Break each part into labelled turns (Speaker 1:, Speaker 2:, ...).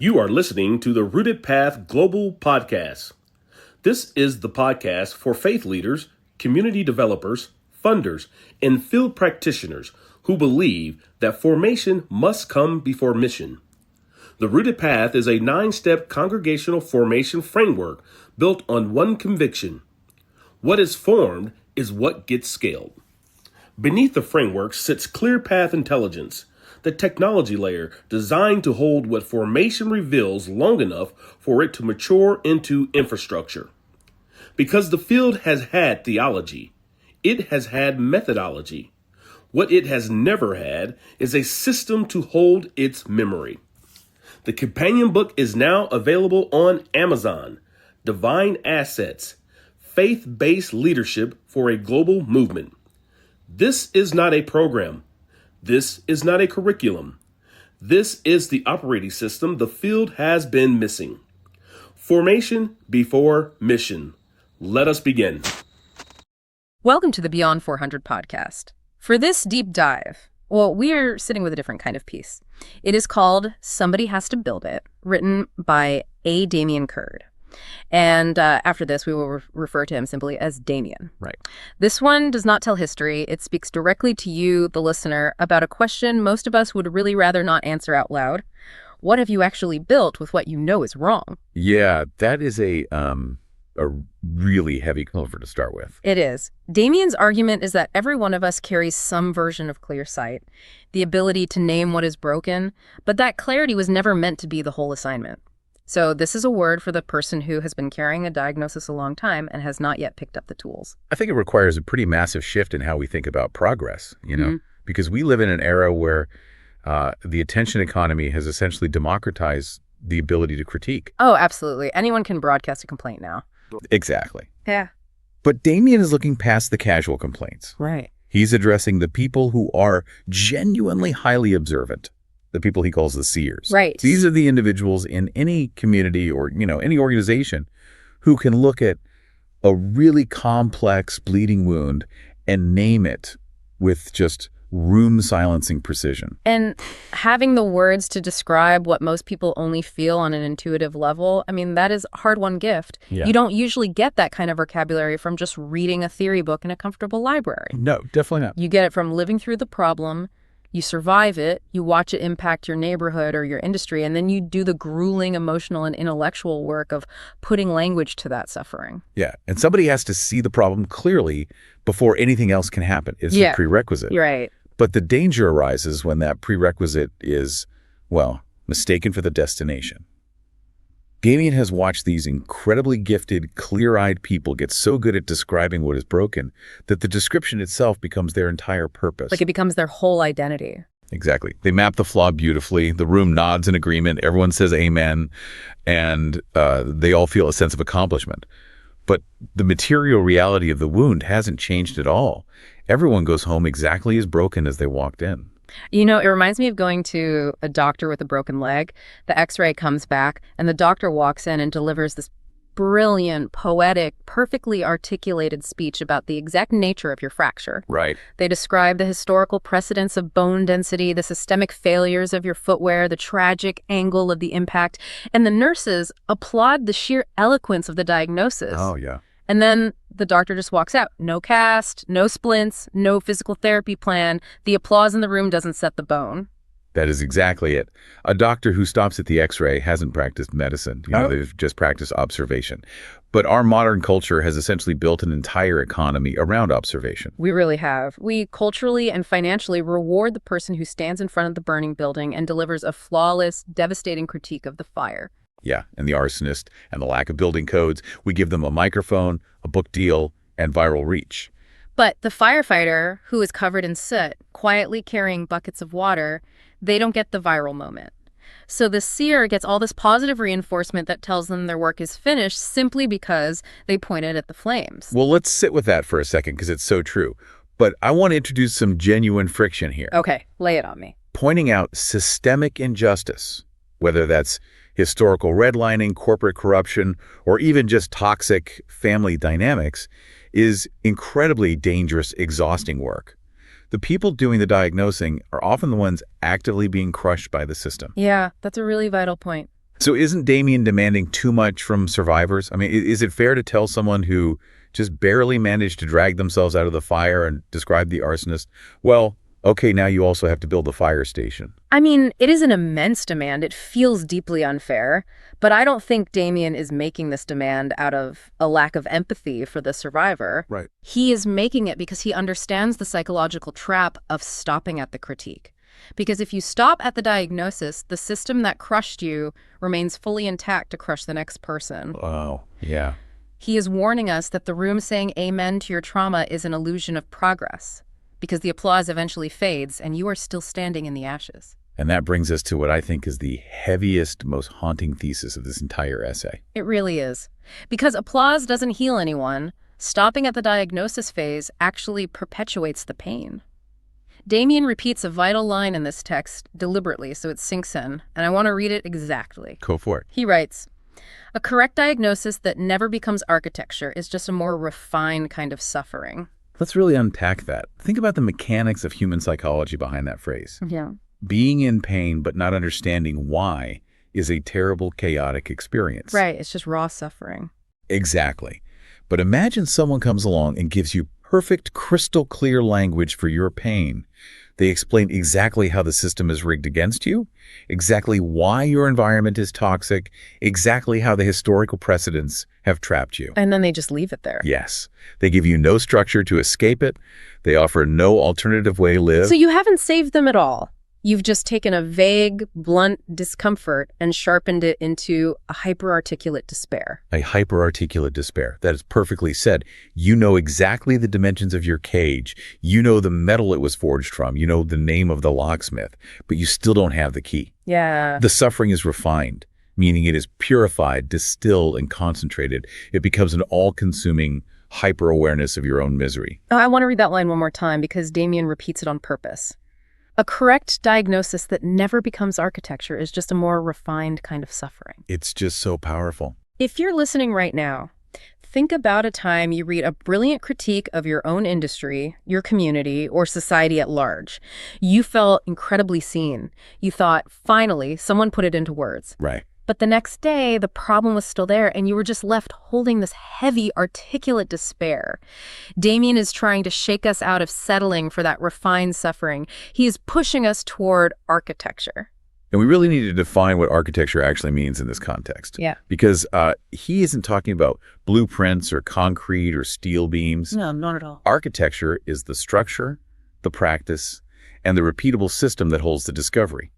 Speaker 1: You are listening to the Rooted Path Global Podcast. This is the podcast for faith leaders, community developers, funders, and field practitioners who believe that formation must come before mission. The Rooted Path is a 9-step congregational formation framework built on one conviction. What is formed is what gets scaled. Beneath the framework sits clear path intelligence, the technology layer designed to hold what formation reveals long enough for it to mature into infrastructure. Because the field has had theology, it has had methodology. What it has never had is a system to hold its memory. The companion book is now available on Amazon. Divine Assets, Faith-Based Leadership for a Global Movement. This is not a program. This is not a curriculum. This is the operating system the field has been missing. Formation before mission. Let us begin.
Speaker 2: Welcome to the Beyond 400 podcast. For this deep dive, we're sitting with a different kind of piece. It is called Somebody Has to Build It, written by A. Damian Curd. And after this, we will refer to him simply as Damian.
Speaker 3: Right.
Speaker 2: This one does not tell history. It speaks directly to you, the listener, about a question most of us would really rather not answer out loud. What have you actually built with what you know is wrong?
Speaker 3: Yeah, that is a really heavy cover to start with.
Speaker 2: It is. Damian's argument is that every one of us carries some version of clear sight, the ability to name what is broken, but that clarity was never meant to be the whole assignment. So this is a word for the person who has been carrying a diagnosis a long time and has not yet picked up the tools.
Speaker 3: I think it requires a pretty massive shift in how we think about progress, because we live in an era where the attention economy has essentially democratized the ability to critique.
Speaker 2: Oh, absolutely. Anyone can broadcast a complaint now.
Speaker 3: Exactly.
Speaker 2: Yeah.
Speaker 3: But Damian is looking past the casual complaints.
Speaker 2: Right.
Speaker 3: He's addressing the people who are genuinely highly observant. The people he calls the seers.
Speaker 2: Right.
Speaker 3: These are the individuals in any community or, any organization who can look at a really complex bleeding wound and name it with just room silencing precision.
Speaker 2: And having the words to describe what most people only feel on an intuitive level, that is a hard-won gift.
Speaker 3: Yeah.
Speaker 2: You don't usually get that kind of vocabulary from just reading a theory book in a comfortable library.
Speaker 3: No, definitely not.
Speaker 2: You get it from living through the problem. You survive it, you watch it impact your neighborhood or your industry, and then you do the grueling emotional and intellectual work of putting language to that suffering.
Speaker 3: Yeah, and somebody has to see the problem clearly before anything else can happen. It's a prerequisite.
Speaker 2: You're right.
Speaker 3: But the danger arises when that prerequisite is, mistaken for the destination. Damian has watched these incredibly gifted, clear-eyed people get so good at describing what is broken that the description itself becomes their entire purpose.
Speaker 2: Like it becomes their whole identity.
Speaker 3: Exactly. They map the flaw beautifully. The room nods in agreement. Everyone says amen. And they all feel a sense of accomplishment. But the material reality of the wound hasn't changed at all. Everyone goes home exactly as broken as they walked in.
Speaker 2: It reminds me of going to a doctor with a broken leg. The x-ray comes back and the doctor walks in and delivers this brilliant, poetic, perfectly articulated speech about the exact nature of your fracture.
Speaker 3: Right.
Speaker 2: They describe the historical precedence of bone density, the systemic failures of your footwear, the tragic angle of the impact, and the nurses applaud the sheer eloquence of the diagnosis.
Speaker 3: Oh, yeah.
Speaker 2: And then the doctor just walks out. No cast, no splints, no physical therapy plan. The applause in the room doesn't set the bone.
Speaker 3: That is exactly it. A doctor who stops at the x-ray hasn't practiced medicine. They've just practiced observation. But our modern culture has essentially built an entire economy around observation.
Speaker 2: We really have. We culturally and financially reward the person who stands in front of the burning building and delivers a flawless, devastating critique of the fire.
Speaker 3: Yeah, and the arsonist and the lack of building codes. We give them a microphone, a book deal, and viral reach.
Speaker 2: But the firefighter, who is covered in soot, quietly carrying buckets of water, they don't get the viral moment. So the seer gets all this positive reinforcement that tells them their work is finished simply because they pointed at the flames.
Speaker 3: Well, let's sit with that for a second because it's so true. But I want to introduce some genuine friction here.
Speaker 2: Okay, lay it on me.
Speaker 3: Pointing out systemic injustice, whether that's historical redlining, corporate corruption, or even just toxic family dynamics, is incredibly dangerous, exhausting work. The people doing the diagnosing are often the ones actively being crushed by the system.
Speaker 2: Yeah, that's a really vital point.
Speaker 3: So isn't Damian demanding too much from survivors? I mean, is it fair to tell someone who just barely managed to drag themselves out of the fire and describe the arsonist, well, okay, now you also have to build a fire station?
Speaker 2: I mean, it is an immense demand. It feels deeply unfair, but I don't think Damian is making this demand out of a lack of empathy for the survivor.
Speaker 3: Right.
Speaker 2: He is making it because he understands the psychological trap of stopping at the critique. Because if you stop at the diagnosis, the system that crushed you remains fully intact to crush the next person.
Speaker 3: Oh, yeah.
Speaker 2: He is warning us that the room saying amen to your trauma is an illusion of progress, because the applause eventually fades and you are still standing in the ashes.
Speaker 3: And that brings us to what I think is the heaviest, most haunting thesis of this entire essay.
Speaker 2: It really is. Because applause doesn't heal anyone, stopping at the diagnosis phase actually perpetuates the pain. Damian repeats a vital line in this text deliberately so it sinks in, and I want to read it exactly.
Speaker 3: Go for it.
Speaker 2: He writes, "A correct diagnosis that never becomes architecture is just a more refined kind of suffering."
Speaker 3: Let's really unpack that. Think about the mechanics of human psychology behind that phrase.
Speaker 2: Yeah.
Speaker 3: Being in pain but not understanding why is a terrible, chaotic experience.
Speaker 2: Right, it's just raw suffering.
Speaker 3: Exactly. But imagine someone comes along and gives you perfect, crystal clear language for your pain. They explain exactly how the system is rigged against you, exactly why your environment is toxic, exactly how the historical precedents have trapped you.
Speaker 2: And then they just leave it there.
Speaker 3: Yes. They give you no structure to escape it. They offer no alternative way to live.
Speaker 2: So you haven't saved them at all. You've just taken a vague, blunt discomfort and sharpened it into a hyperarticulate despair.
Speaker 3: A hyperarticulate despair. That is perfectly said. You know exactly the dimensions of your cage. You know the metal it was forged from. You know the name of the locksmith. But you still don't have the key.
Speaker 2: Yeah.
Speaker 3: The suffering is refined, meaning it is purified, distilled, and concentrated. It becomes an all-consuming hyper-awareness of your own misery.
Speaker 2: I want to read that line one more time because Damian repeats it on purpose. A correct diagnosis that never becomes architecture is just a more refined kind of suffering.
Speaker 3: It's just so powerful.
Speaker 2: If you're listening right now, think about a time you read a brilliant critique of your own industry, your community, or society at large. You felt incredibly seen. You thought, finally, someone put it into words.
Speaker 3: Right.
Speaker 2: But the next day, the problem was still there, and you were just left holding this heavy, articulate despair. Damian is trying to shake us out of settling for that refined suffering. He is pushing us toward architecture.
Speaker 3: And we really need to define what architecture actually means in this context.
Speaker 2: Yeah.
Speaker 3: Because he isn't talking about blueprints or concrete or steel beams.
Speaker 2: No, not at all.
Speaker 3: Architecture is the structure, the practice, and the repeatable system that holds the discovery.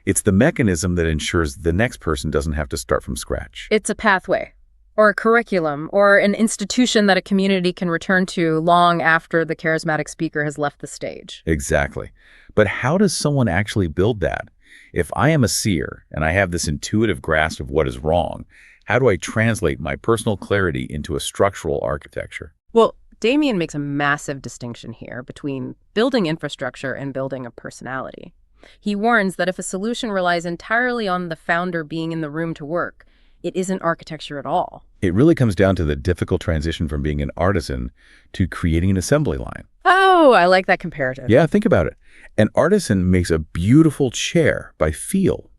Speaker 3: It's the mechanism that ensures the next person doesn't have to start from scratch.
Speaker 2: It's a pathway, or a curriculum, or an institution that a community can return to long after the charismatic speaker has left the stage.
Speaker 3: Exactly. But how does someone actually build that? If I am a seer and I have this intuitive grasp of what is wrong, how do I translate my personal clarity into a structural architecture?
Speaker 2: Well, Damian makes a massive distinction here between building infrastructure and building a personality. He warns that if a solution relies entirely on the founder being in the room to work, it isn't architecture at all.
Speaker 3: It really comes down to the difficult transition from being an artisan to creating an assembly line.
Speaker 2: Oh, I like that comparative.
Speaker 3: Yeah, think about it. An artisan makes a beautiful chair by feel,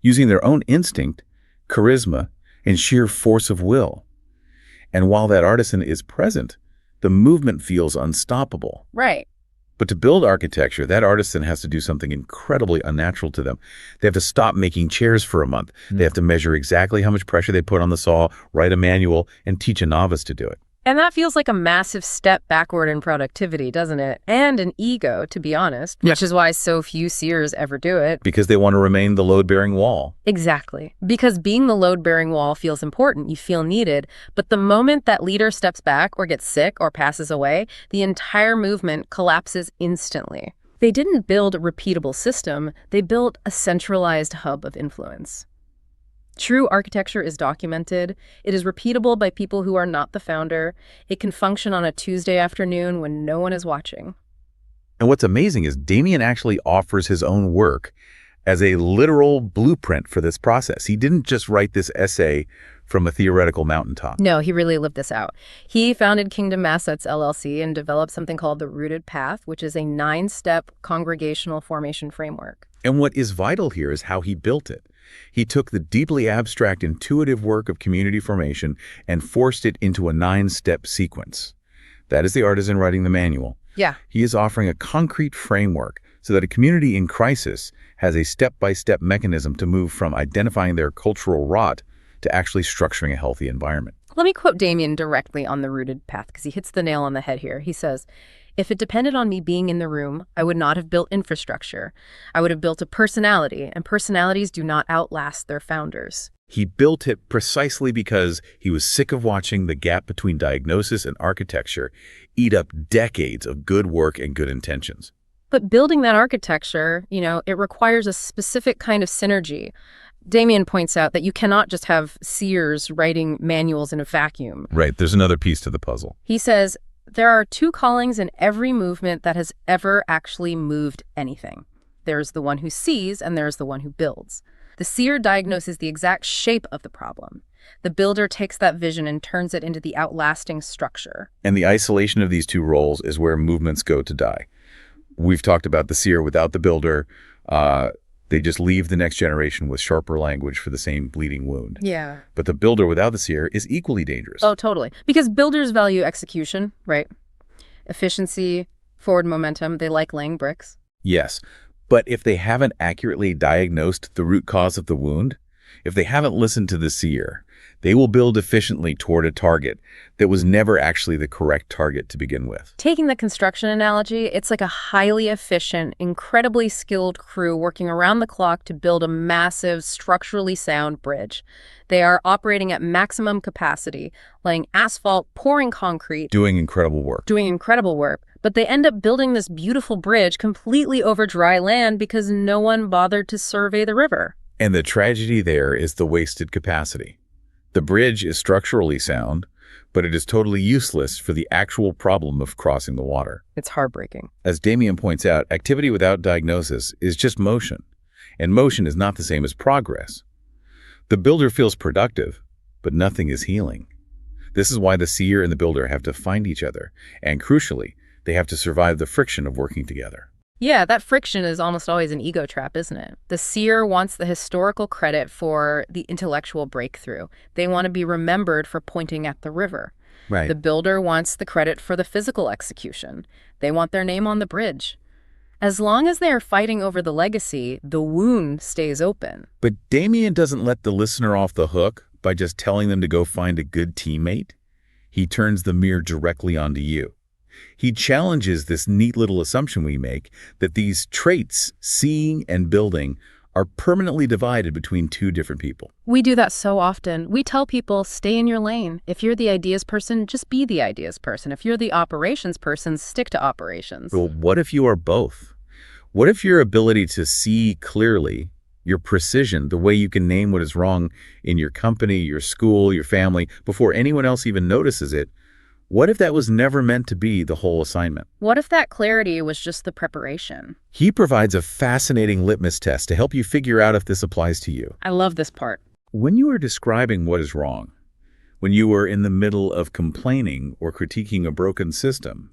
Speaker 3: using their own instinct, charisma, and sheer force of will. And while that artisan is present, the movement feels unstoppable.
Speaker 2: Right.
Speaker 3: But to build architecture, that artisan has to do something incredibly unnatural to them. They have to stop making chairs for a month. They have to measure exactly how much pressure they put on the saw, write a manual, and teach a novice to do it.
Speaker 2: And that feels like a massive step backward in productivity, doesn't it? And an ego, to be honest, which is why so few seers ever do it.
Speaker 3: Because they want to remain the load-bearing wall.
Speaker 2: Exactly. Because being the load-bearing wall feels important, you feel needed, but the moment that leader steps back or gets sick or passes away, the entire movement collapses instantly. They didn't build a repeatable system, they built a centralized hub of influence. True architecture is documented. It is repeatable by people who are not the founder. It can function on a Tuesday afternoon when no one is watching.
Speaker 3: And what's amazing is Damian actually offers his own work as a literal blueprint for this process. He didn't just write this essay from a theoretical mountaintop.
Speaker 2: No, he really lived this out. He founded Kingdom Assets LLC and developed something called the Rooted Path, which is a 9-step congregational formation framework.
Speaker 3: And what is vital here is how he built it. He took the deeply abstract, intuitive work of community formation and forced it into a 9-step sequence. That is the artisan writing the manual.
Speaker 2: Yeah.
Speaker 3: He is offering a concrete framework so that a community in crisis has a step-by-step mechanism to move from identifying their cultural rot to actually structuring a healthy environment.
Speaker 2: Let me quote Damian directly on the rooted path, because he hits the nail on the head here. He says, "If it depended on me being in the room, I would not have built infrastructure. I would have built a personality, and personalities do not outlast their founders."
Speaker 3: He built it precisely because he was sick of watching the gap between diagnosis and architecture eat up decades of good work and good intentions.
Speaker 2: But building that architecture, it requires a specific kind of synergy. Damian points out that you cannot just have seers writing manuals in a vacuum.
Speaker 3: Right, there's another piece to the puzzle.
Speaker 2: He says, there are two callings in every movement that has ever actually moved anything. There's the one who sees, and there's the one who builds. The seer diagnoses the exact shape of the problem. The builder takes that vision and turns it into the outlasting structure.
Speaker 3: And the isolation of these two roles is where movements go to die. We've talked about the seer without the builder. They just leave the next generation with sharper language for the same bleeding wound.
Speaker 2: Yeah.
Speaker 3: But the builder without the seer is equally dangerous.
Speaker 2: Oh, totally. Because builders value execution, right? Efficiency, forward momentum. They like laying bricks.
Speaker 3: Yes. But if they haven't accurately diagnosed the root cause of the wound, if they haven't listened to the seer, they will build efficiently toward a target that was never actually the correct target to begin with.
Speaker 2: Taking the construction analogy, it's like a highly efficient, incredibly skilled crew working around the clock to build a massive, structurally sound bridge. They are operating at maximum capacity, laying asphalt, pouring concrete.
Speaker 3: Doing incredible work.
Speaker 2: But they end up building this beautiful bridge completely over dry land because no one bothered to survey the river.
Speaker 3: And the tragedy there is the wasted capacity. The bridge is structurally sound, but it is totally useless for the actual problem of crossing the water.
Speaker 2: It's heartbreaking.
Speaker 3: As Damian points out, activity without diagnosis is just motion, and motion is not the same as progress. The builder feels productive, but nothing is healing. This is why the seer and the builder have to find each other, and crucially, they have to survive the friction of working together.
Speaker 2: Yeah, that friction is almost always an ego trap, isn't it? The seer wants the historical credit for the intellectual breakthrough. They want to be remembered for pointing at the river.
Speaker 3: Right.
Speaker 2: The builder wants the credit for the physical execution. They want their name on the bridge. As long as they are fighting over the legacy, the wound stays open.
Speaker 3: But Damian doesn't let the listener off the hook by just telling them to go find a good teammate. He turns the mirror directly onto you. He challenges this neat little assumption we make that these traits, seeing and building, are permanently divided between two different people.
Speaker 2: We do that so often. We tell people, stay in your lane. If you're the ideas person, just be the ideas person. If you're the operations person, stick to operations.
Speaker 3: Well, what if you are both? What if your ability to see clearly, your precision, the way you can name what is wrong in your company, your school, your family, before anyone else even notices it, what if that was never meant to be the whole assignment?
Speaker 2: What if that clarity was just the preparation?
Speaker 3: He provides a fascinating litmus test to help you figure out if this applies to you.
Speaker 2: I love this part.
Speaker 3: When you are describing what is wrong, when you are in the middle of complaining or critiquing a broken system,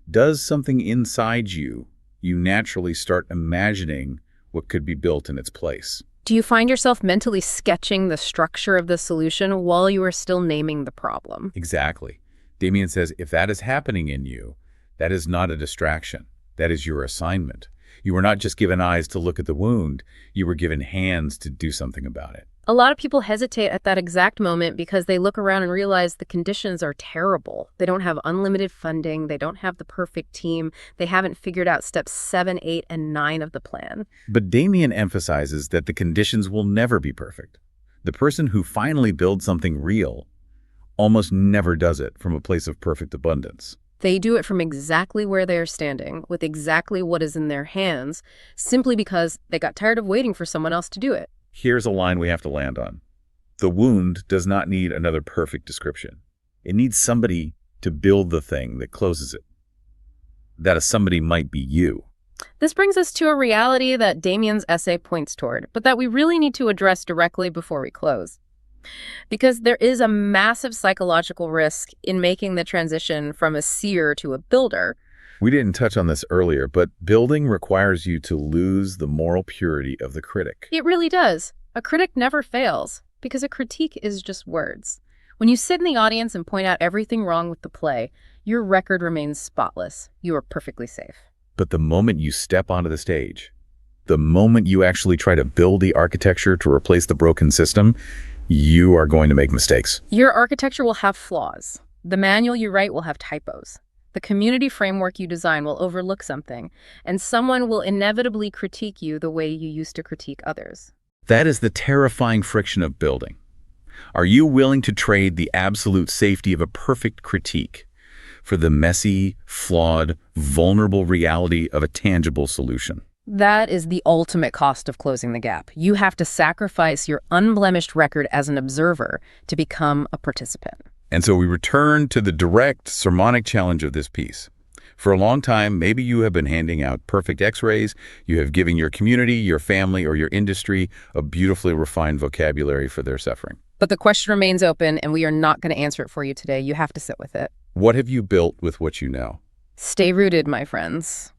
Speaker 3: does something inside you naturally start imagining what could be built in its place?
Speaker 2: Do you find yourself mentally sketching the structure of the solution while you are still naming the problem?
Speaker 3: Exactly. Damian says, if that is happening in you, that is not a distraction. That is your assignment. You were not just given eyes to look at the wound. You were given hands to do something about it.
Speaker 2: A lot of people hesitate at that exact moment because they look around and realize the conditions are terrible. They don't have unlimited funding. They don't have the perfect team. They haven't figured out steps 7, 8, and 9 of the plan.
Speaker 3: But Damian emphasizes that the conditions will never be perfect. The person who finally builds something real almost never does it from a place of perfect abundance.
Speaker 2: They do it from exactly where they are standing, with exactly what is in their hands, simply because they got tired of waiting for someone else to do it.
Speaker 3: Here's a line we have to land on. The wound does not need another perfect description. It needs somebody to build the thing that closes it. That somebody might be you.
Speaker 2: This brings us to a reality that Damian's essay points toward, but that we really need to address directly before we close. Because there is a massive psychological risk in making the transition from a seer to a builder.
Speaker 3: We didn't touch on this earlier, but building requires you to lose the moral purity of the critic.
Speaker 2: It really does. A critic never fails, because a critique is just words. When you sit in the audience and point out everything wrong with the play, your record remains spotless. You are perfectly safe.
Speaker 3: But the moment you step onto the stage, the moment you actually try to build the architecture to replace the broken system, you are going to make mistakes.
Speaker 2: Your architecture will have flaws. The manual you write will have typos. The community framework you design will overlook something, and someone will inevitably critique you the way you used to critique others.
Speaker 3: That is the terrifying friction of building. Are you willing to trade the absolute safety of a perfect critique for the messy, flawed, vulnerable reality of a tangible solution?
Speaker 2: That is the ultimate cost of closing the gap. You have to sacrifice your unblemished record as an observer to become a participant.
Speaker 3: And so we return to the direct sermonic challenge of this piece. For a long time, maybe you have been handing out perfect x-rays, you have given your community, your family, or your industry a beautifully refined vocabulary for their suffering.
Speaker 2: But the question remains open, and we are not going to answer it for you today. You have to sit with it.
Speaker 3: What have you built with what you know?
Speaker 2: Stay rooted, my friends.